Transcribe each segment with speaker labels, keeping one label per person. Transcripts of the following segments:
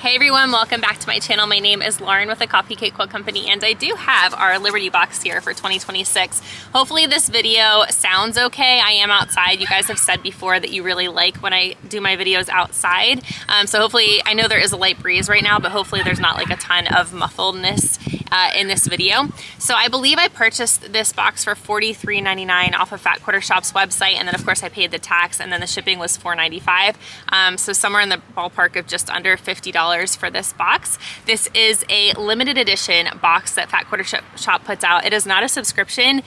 Speaker 1: Hey everyone, welcome back to my channel. My name is Lauren with the Coffee Cake Quilt Company, and I do have our Liberty box here for 2026. Hopefully this video sounds okay. I am outside. You guys have said before that you really like when I do my videos outside. So hopefully, I know there is a light breeze right now, but hopefully there's not like a ton of muffledness in this video. So I believe I purchased this box for $43.99 off of Fat Quarter Shop's website, and then of course I paid the tax, and then the shipping was $4.95. So somewhere in the ballpark of just under $50 for this box. This is a limited edition box that Fat Quarter Shop puts out. It is not a subscription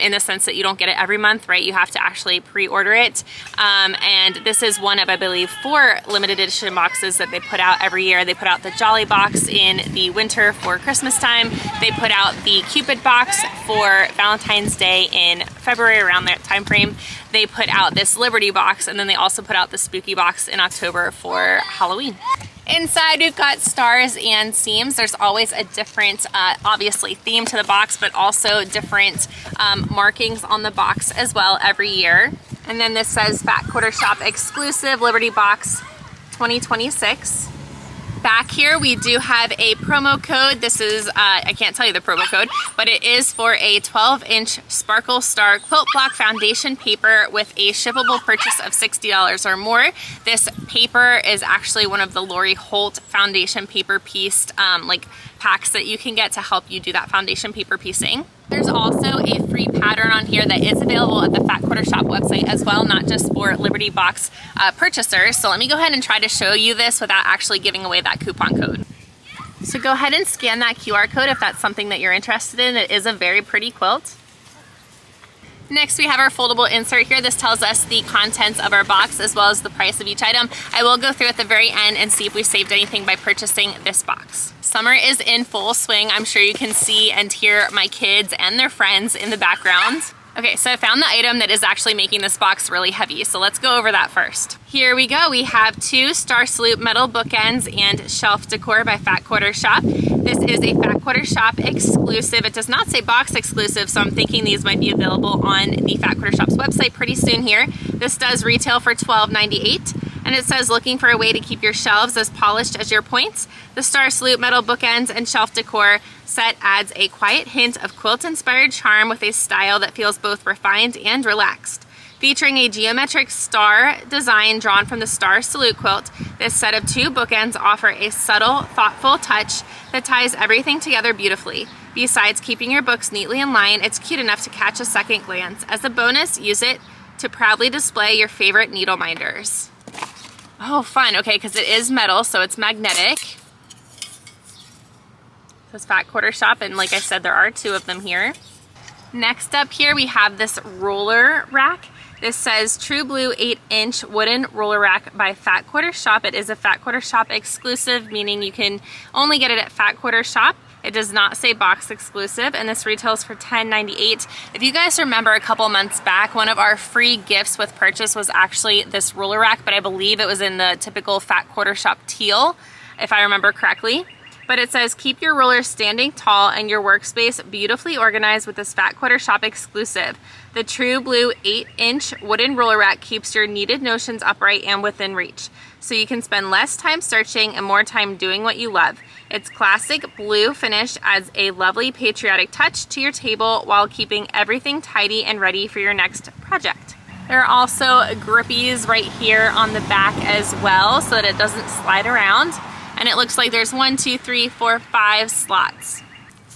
Speaker 1: in the sense that you don't get it every month, right? You have to actually pre-order it. And this is one of, I believe, 4 limited edition boxes that they put out every year. They put out the Jolly box in the winter for Christmas time. They put out the Cupid box for Valentine's Day in February, around that time frame. They put out this Liberty box, and then they also put out the Spooky box in October for Halloween. Inside we've got stars and seams. There's always a different, obviously, theme to the box, but also different markings on the box as well every year. And then this says Fat Quarter Shop exclusive Liberty box 2026. Back here we do have a promo code. This is, I can't tell you the promo code, but it is for a 12-inch Sparkle Star quilt block foundation paper with a shippable purchase of $60 or more. This paper is actually one of the Lori Holt foundation paper pieced like packs that you can get to help you do that foundation paper piecing. There's also a free pattern on here that is available at the Fat Quarter Shop website as well, not just for Liberty box purchasers. So let me go ahead and try to show you this without actually giving away that coupon code. So go ahead and scan that QR code if that's something that you're interested in. It is a very pretty quilt. Next, we have our foldable insert here. This tells us the contents of our box as well as the price of each item. I will go through at the very end and see if we saved anything by purchasing this box. Summer is in full swing. I'm sure you can see and hear my kids and their friends in the background. Okay, so I found the item that is actually making this box really heavy, so let's go over that first. Here we go. We have 2 Star Salute metal bookends and shelf decor by Fat Quarter Shop. This is a Fat Quarter Shop exclusive. It does not say box exclusive, so I'm thinking these might be available on the Fat Quarter Shop's website pretty soon here. This does retail for $12.98. And it says, looking for a way to keep your shelves as polished as your points? The Star Salute metal bookends and shelf decor set adds a quiet hint of quilt-inspired charm with a style that feels both refined and relaxed. Featuring a geometric star design drawn from the Star Salute quilt, this set of 2 bookends offer a subtle, thoughtful touch that ties everything together beautifully. Besides keeping your books neatly in line, it's cute enough to catch a second glance. As a bonus, use it to proudly display your favorite needle minders. Oh, fun. Okay, because it is metal, so it's magnetic. This is Fat Quarter Shop, and like I said, there are 2 of them here. Next up here, we have this roller rack. This says True Blue 8-inch wooden roller rack by Fat Quarter Shop. It is a Fat Quarter Shop exclusive, meaning you can only get it at Fat Quarter Shop. It does not say box exclusive, and this retails for $10.98. If you guys remember a couple months back, one of our free gifts with purchase was actually this roller rack, but I believe it was in the typical Fat Quarter Shop teal, if I remember correctly. But it says, keep your rollers standing tall and your workspace beautifully organized with this Fat Quarter Shop exclusive. The True Blue 8-inch wooden roller rack keeps your needed notions upright and within reach, so you can spend less time searching and more time doing what you love. Its classic blue finish adds a lovely patriotic touch to your table while keeping everything tidy and ready for your next project. There are also grippies right here on the back as well so that it doesn't slide around. And it looks like there's 1, 2, 3, 4, 5 slots.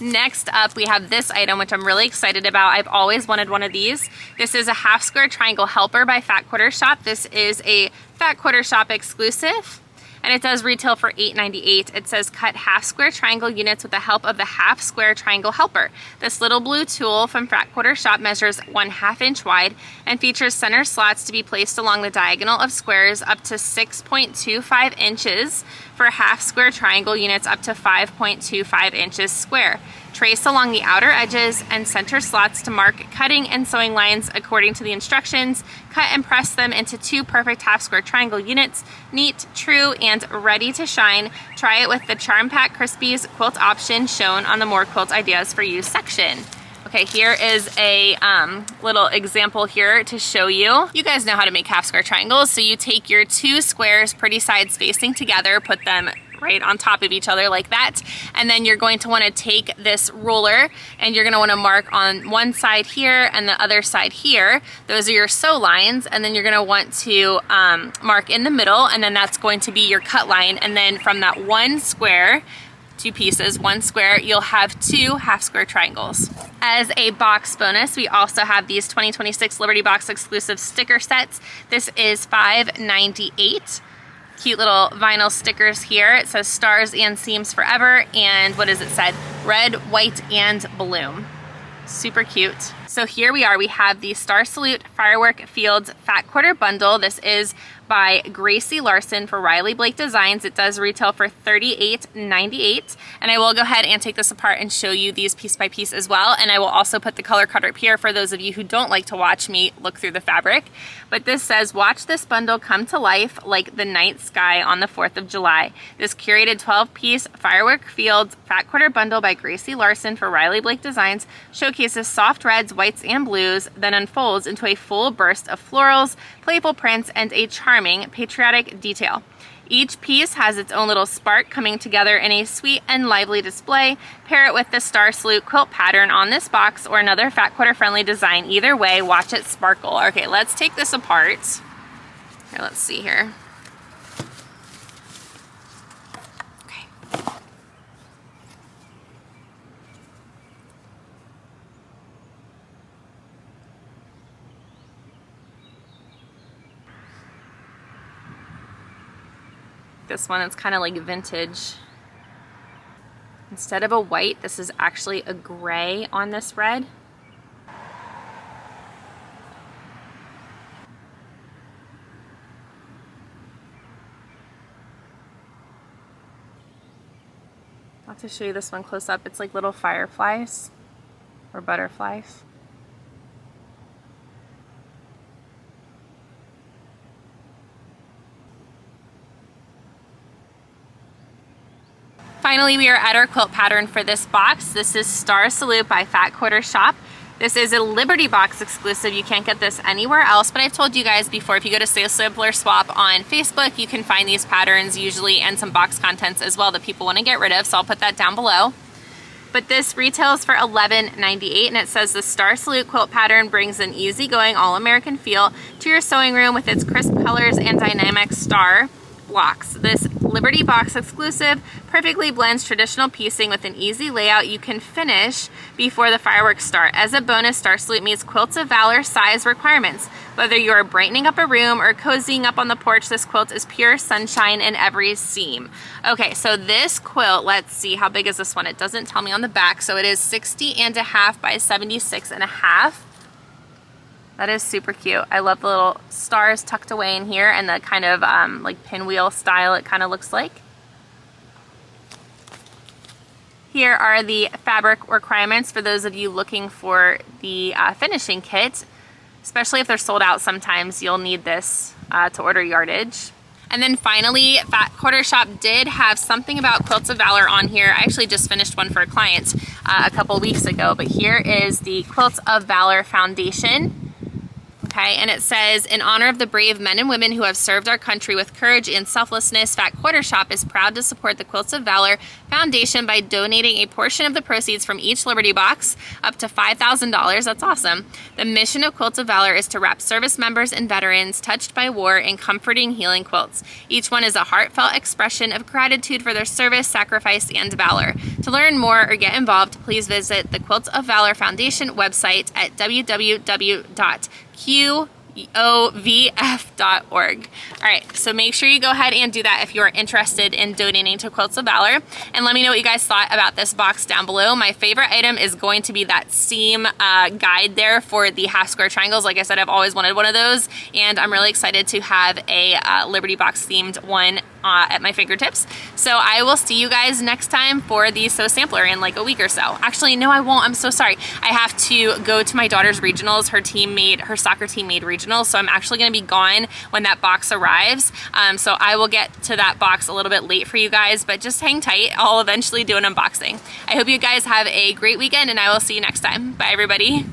Speaker 1: Next up, we have this item, which I'm really excited about. I've always wanted one of these. This is a half square triangle helper by Fat Quarter Shop. This is a Fat Quarter Shop exclusive, and it does retail for $8.98. It says cut half square triangle units with the help of the half square triangle helper. This little blue tool from Fat Quarter Shop measures 1/2 inch wide and features center slots to be placed along the diagonal of squares up to 6.25 inches for half square triangle units up to 5.25 inches square. Trace along the outer edges and center slots to mark cutting and sewing lines according to the instructions. Cut and press them into 2 perfect half square triangle units. Neat, true, and ready to shine. Try it with the Charm Pack Crispies quilt option shown on the More Quilt Ideas for You section. Okay, here is a little example here to show you. You guys know how to make half square triangles. So you take your 2 squares pretty sides facing together, put them right on top of each other like that. And then you're going to want to take this ruler and you're going to want to mark on one side here and the other side here. Those are your sew lines. And then you're going to want to mark in the middle, and then that's going to be your cut line. And then from that one square, two pieces, one square, you'll have two half square triangles. As a box bonus, we also have these 2026 Liberty Box exclusive sticker sets. This is $5.98. Cute little vinyl stickers here. It says stars and seams forever, and what does it said? Red, white, and bloom. Super cute. So here we are, we have the Star Salute Firework Fields Fat Quarter Bundle. This is by Gracie Larson for Riley Blake Designs. It does retail for $38.98. And I will go ahead and take this apart and show you these piece by piece as well. And I will also put the color cutter up here for those of you who don't like to watch me look through the fabric. But this says, watch this bundle come to life like the night sky on the 4th of July. This curated 12-piece Firework Fields Fat Quarter Bundle by Gracie Larson for Riley Blake Designs showcases soft reds, whites, and blues, then unfolds into a full burst of florals, playful prints, and a charming patriotic detail. Each piece has its own little spark coming together in a sweet and lively display. Pair it with the Star Salute quilt pattern on this box or another fat quarter friendly design. Either way, watch it sparkle. Okay, let's take this apart. Here, let's see here. This one is kind of like vintage. Instead of a white, this is actually a gray on this red. I'll have to show you this one close up. It's like little fireflies or butterflies. Finally, we are at our quilt pattern for this box. This is Star Salute by Fat Quarter Shop. This is a Liberty Box exclusive. You can't get this anywhere else, but I've told you guys before, if you go to Sew Simpler Swap on Facebook, you can find these patterns usually and some box contents as well that people want to get rid of, so I'll put that down below. But this retails for $11.98, and it says the Star Salute quilt pattern brings an easygoing all-American feel to your sewing room with its crisp colors and dynamic star blocks. This Liberty Box exclusive perfectly blends traditional piecing with an easy layout you can finish before the fireworks start. As a bonus, Star Salute meets Quilts of Valor size requirements. Whether you are brightening up a room or cozying up on the porch, this quilt is pure sunshine in every seam. Okay, so this quilt, let's see, how big is this one? It doesn't tell me on the back, so it is 60.5 by 76.5. That is super cute. I love the little stars tucked away in here and the kind of like pinwheel style it kind of looks like. Here are the fabric requirements for those of you looking for the finishing kit. Especially if they're sold out, sometimes you'll need this to order yardage. And then finally, Fat Quarter Shop did have something about Quilts of Valor on here. I actually just finished one for a client a couple weeks ago, but here is the Quilts of Valor Foundation. Okay, and it says, in honor of the brave men and women who have served our country with courage and selflessness, Fat Quarter Shop is proud to support the Quilts of Valor Foundation by donating a portion of the proceeds from each Liberty Box, up to $5,000. That's awesome. The mission of Quilts of Valor is to wrap service members and veterans touched by war in comforting, healing quilts. Each one is a heartfelt expression of gratitude for their service, sacrifice, and valor. To learn more or get involved, please visit the Quilts of Valor Foundation website at www.qovf.org. All right, so make sure you go ahead and do that if you are interested in donating to Quilts of Valor. And let me know what you guys thought about this box down below. My favorite item is going to be that seam guide there for the half square triangles. Like I said, I've always wanted one of those, and I'm really excited to have a Liberty Box themed one at my fingertips. So I will see you guys next time for the Sew Sampler in like a week or so. Actually, no, I won't. I'm so sorry. I have to go to my daughter's regionals. Her soccer team made regionals, so I'm actually going to be gone when that box arrives. So I will get to that box a little bit late for you guys, but just hang tight. I'll eventually do an unboxing. I hope you guys have a great weekend, and I will see you next time. Bye, everybody.